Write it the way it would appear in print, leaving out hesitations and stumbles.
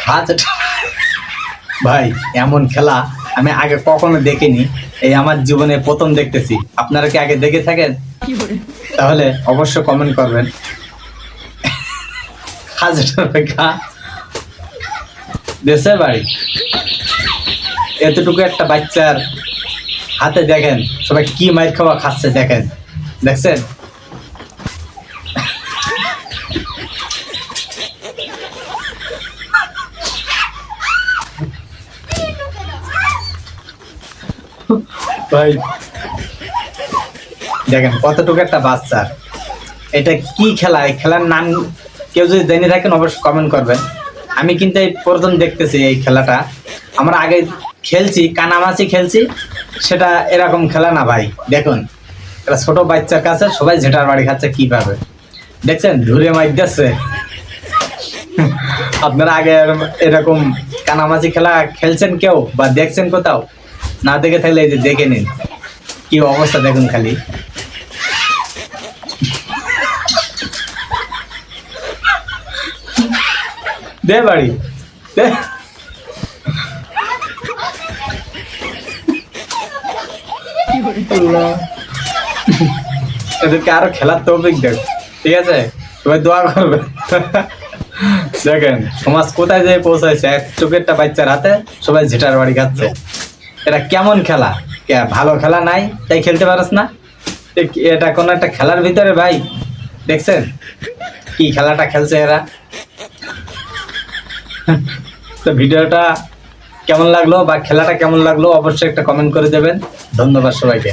হাজার ভাই এমন খেলা আমি আগে কখনো দেখিনি, এই আমার জীবনে প্রথম দেখতেছি। আপনারা কি আগে দেখে থাকেন? তাহলে অবশ্য কমেন্ট করবেন। 1000 টাকা দেশের বাড়ি, এতটুকু একটা বাচ্চার হাতে দেখেন সবাই কি মাইর খাওয়া খাচ্ছে, দেখেন, দেখছেন? ভাই দেখেন কতটুকু একটা বাচ্চা, এটা কি খেলা? এই খেলার নাম কেউ যদি জেনে থাকেন অবশ্যই কমেন্ট করবেন। আমি কিন্তু এই প্রথম দেখতেছি এই খেলাটা। আমরা আগে খেলছি, কানামাছি খেলছি, সেটা এরকম খেলা না ভাই। দেখুন এটা ছোট বাচ্চার কাছে সবাই ঝেটার বাড়ি খাচ্ছে কিভাবে, দেখছেন? ধুরে মাইর দিচ্ছে। আপনারা আগে এরকম কানামাছি খেলা খেলছেন কেউ বা দেখছেন কোথাও? না দেখে থাকলে এই যে দেখে নিন কি অবস্থা, দেখুন খালি। দে বাড়ি দে। এদেরকে আরো খেলার তৌফিক দেখ, ঠিক আছে? সবাই দোয়া করবে। দেখেন সমাজ কোথায় যেয়ে পৌঁছাইছে, এক চোখেরটা বাচ্চার হাতে সবাই ঝেটার বাড়ি খাচ্ছে। এটা কেমন খেলা? ভালো খেলা নাই তাই খেলতে পারস না? এটা কোনো একটা খেলার ভিতরে ভাই, দেখছেন কি খেলাটা খেলছে এরা? তো ভিডিওটা কেমন লাগলো বা খেলাটা কেমন লাগলো অবশ্যই একটা কমেন্ট করে দেবেন। ধন্যবাদ সবাইকে।